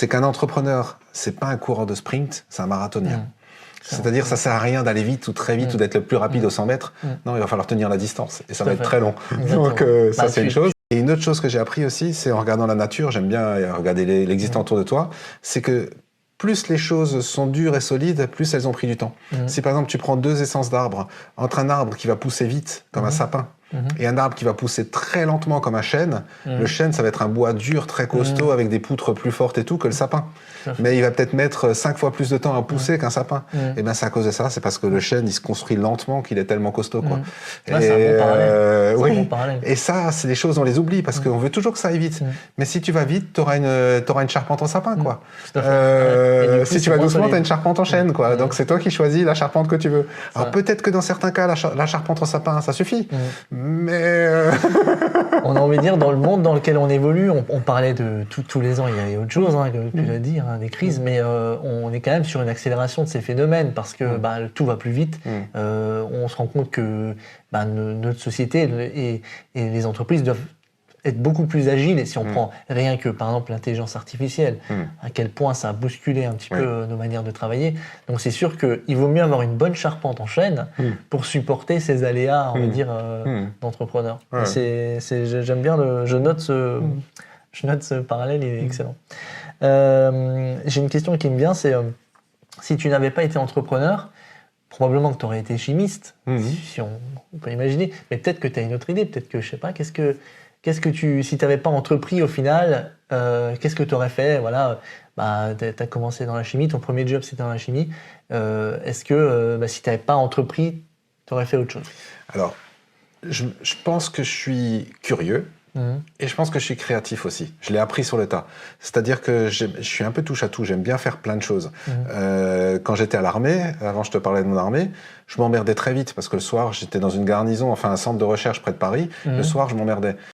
C'est qu'un entrepreneur, c'est pas un coureur de sprint, c'est un marathonien. C'est-à-dire, ça sert à rien d'aller vite ou très vite ou d'être le plus rapide aux 100 mètres. Non, il va falloir tenir la distance et ça va être très long. Donc, ça, c'est une chose. Et une autre chose que j'ai appris aussi, c'est en regardant la nature, j'aime bien regarder l'existant autour de toi, c'est que plus les choses sont dures et solides, plus elles ont pris du temps. Si par exemple, tu prends deux essences d'arbres, entre un arbre qui va pousser vite, comme un sapin, et un arbre qui va pousser très lentement comme un chêne, le chêne, ça va être un bois dur, très costaud, avec des poutres plus fortes et tout, que le sapin. Mais il va peut-être mettre 5 fois plus de temps à pousser qu'un sapin. Et bien c'est à cause de ça, c'est parce que le chêne, il se construit lentement qu'il est tellement costaud, quoi. C'est un bon parallèle. Oui. Bon parallèle. Et ça, c'est des choses, on les oublie, parce qu'on veut toujours que ça aille vite. Mais si tu vas vite, t'auras une charpente en sapin, quoi. Si tu vas doucement, t'as une charpente en chêne, quoi. Donc c'est toi qui choisis la charpente que tu veux. Alors peut-être que dans certains cas, la charpente en sapin, ça suffit. Mais on a envie de dire, dans le monde dans lequel on évolue, on parlait de tous les ans, il y a autre chose, que tu l'as dit, des crises, mais on est quand même sur une accélération de ces phénomènes parce que tout va plus vite. On se rend compte que notre société et les entreprises doivent être beaucoup plus agiles. Et si on prend rien que, par exemple, l'intelligence artificielle, à quel point ça a bousculé un petit peu nos manières de travailler. Donc c'est sûr qu'il vaut mieux avoir une bonne charpente en chêne pour supporter ces aléas, on va dire, d'entrepreneurs. J'aime bien, je note ce parallèle, il est excellent. J'ai une question qui me vient, c'est si tu n'avais pas été entrepreneur, probablement que tu aurais été chimiste, si on peut imaginer, mais peut-être que tu as une autre idée, peut-être que, je sais pas, si tu n'avais pas entrepris au final, qu'est-ce que tu aurais fait? Voilà, tu as commencé dans la chimie, ton premier job c'était dans la chimie. Est-ce que si tu n'avais pas entrepris, tu aurais fait autre chose? Alors, je pense que je suis curieux. Et je pense que je suis créatif aussi. Je l'ai appris sur le tas. C'est-à-dire que je suis un peu touche à tout. J'aime bien faire plein de choses. Quand j'étais à l'armée, avant je te parlais de mon armée, je m'emmerdais très vite parce que le soir, j'étais dans une garnison, enfin un centre de recherche près de Paris. Le soir, je m'emmerdais.